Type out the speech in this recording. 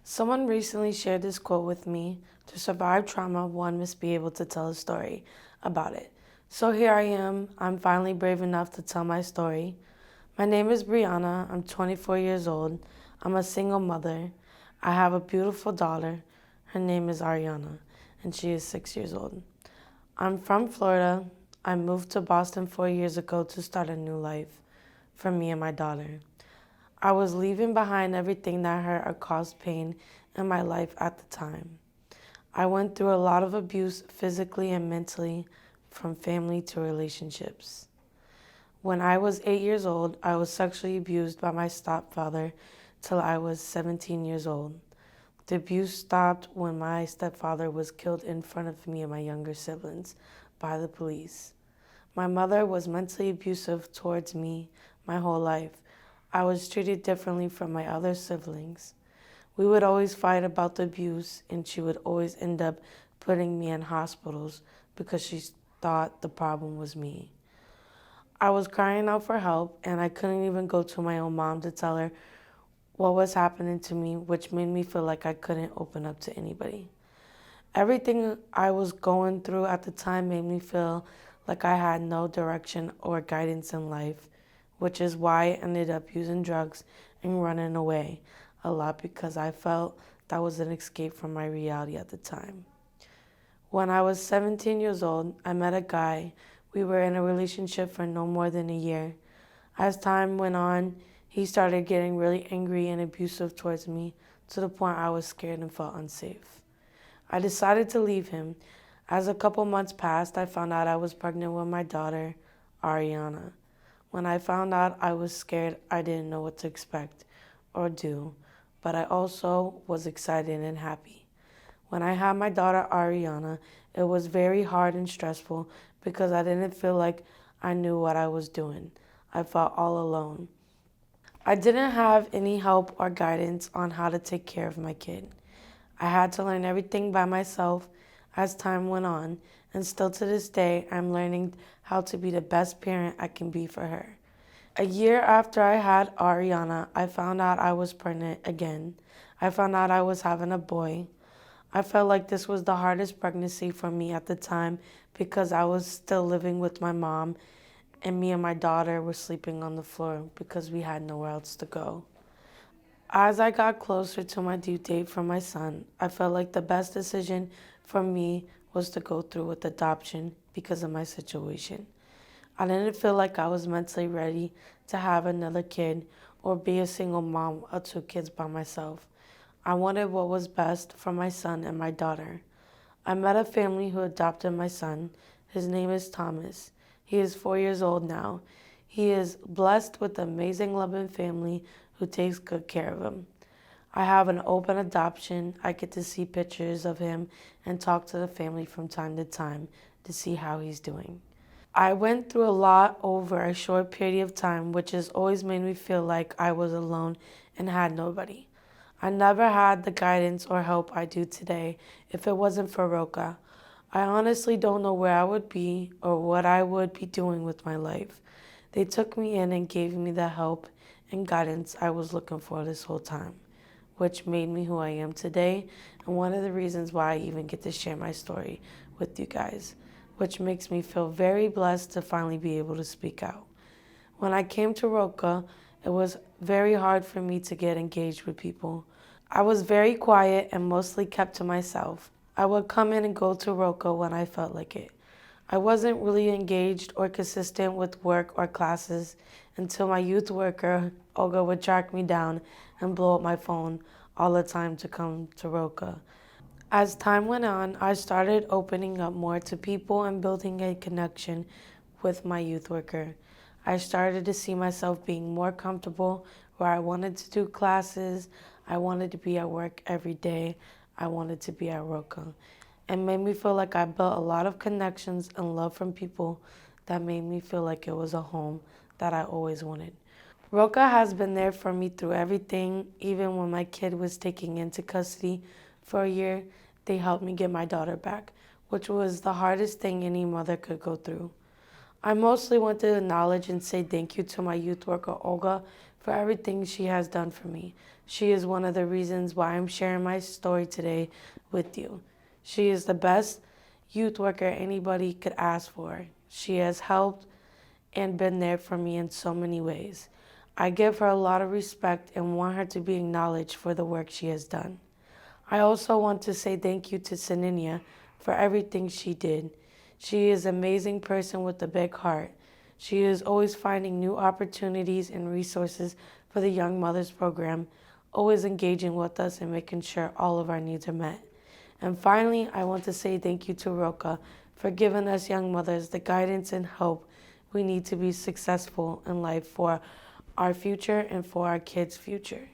Someone recently shared this quote with me: to survive trauma, one must be able to tell a story about it. So here I am. I'm finally brave enough to tell my story. My name is Briana. I'm 24 years old. I'm a single mother. I have a beautiful daughter. Her name is Ariana, and she is 6 years old. I'm from Florida. I moved to Boston 4 years ago to start a new life for me and my daughter. I was leaving behind everything that hurt or caused pain in my life at the time. I went through a lot of abuse physically and mentally, from family to relationships. When I was 8 years old, I was sexually abused by my stepfather till I was 17 years old. The abuse stopped when my stepfather was killed in front of me and my younger siblings by the police. My mother was mentally abusive towards me my whole life. I was treated differently from my other siblings. We would always fight about the abuse, and she would always end up putting me in hospitals because she thought the problem was me. I was crying out for help, and I couldn't even go to my own mom to tell her what was happening to me, which made me feel like I couldn't open up to anybody. Everything I was going through at the time made me feel like I had no direction or guidance in life, which is why I ended up using drugs and running away a lot because I felt that was an escape from my reality at the time. When I was 17 years old, I met a guy. We were in a relationship for no more than a year. As time went on, he started getting really angry and abusive towards me to the point I was scared and felt unsafe. I decided to leave him. As a couple months passed, I found out I was pregnant with my daughter, Ariana. When I found out, I was scared. I didn't know what to expect or do, but I also was excited and happy. When I had my daughter, Ariana, it was very hard and stressful because I didn't feel like I knew what I was doing. I felt all alone. I didn't have any help or guidance on how to take care of my kid. I had to learn everything by myself as time went on, and still to this day, I'm learning how to be the best parent I can be for her. A year after I had Ariana, I found out I was pregnant again. I found out I was having a boy. I felt like this was the hardest pregnancy for me at the time because I was still living with my mom, and me and my daughter were sleeping on the floor because we had nowhere else to go. As I got closer to my due date for my son, I felt like the best decision for me was to go through with adoption because of my situation. I didn't feel like I was mentally ready to have another kid or be a single mom of two kids by myself. I wanted what was best for my son and my daughter. I met a family who adopted my son. His name is Thomas. He is 4 years old now. He is blessed with an amazing, loving family who takes good care of him. I have an open adoption. I get to see pictures of him and talk to the family from time to time to see how he's doing. I went through a lot over a short period of time, which has always made me feel like I was alone and had nobody. I never had the guidance or help I do today if it wasn't for Roca. I honestly don't know where I would be or what I would be doing with my life. They took me in and gave me the help and guidance I was looking for this whole time, which made me who I am today, and one of the reasons why I even get to share my story with you guys, which makes me feel very blessed to finally be able to speak out. When I came to Roca, it was very hard for me to get engaged with people. I was very quiet and mostly kept to myself. I would come in and go to Roca when I felt like it. I wasn't really engaged or consistent with work or classes until my youth worker, Olga, would track me down and blow up my phone all the time to come to Roca. As time went on, I started opening up more to people and building a connection with my youth worker. I started to see myself being more comfortable where I wanted to do classes. I wanted to be at work every day. I wanted to be at Roca. It made me feel like I built a lot of connections and love from people that made me feel like it was a home that I always wanted. Roca has been there for me through everything. Even when my kid was taken into custody for a year, they helped me get my daughter back, which was the hardest thing any mother could go through. I mostly want to acknowledge and say thank you to my youth worker, Olga, for everything she has done for me. She is one of the reasons why I'm sharing my story today with you. She is the best youth worker anybody could ask for. She has helped and been there for me in so many ways. I give her a lot of respect and want her to be acknowledged for the work she has done. I also want to say thank you to Saninia for everything she did. She is an amazing person with a big heart. She is always finding new opportunities and resources for the Young Mothers Program, always engaging with us and making sure all of our needs are met. And finally, I want to say thank you to Roca for giving us young mothers the guidance and hope we need to be successful in life for our future and for our kids' future.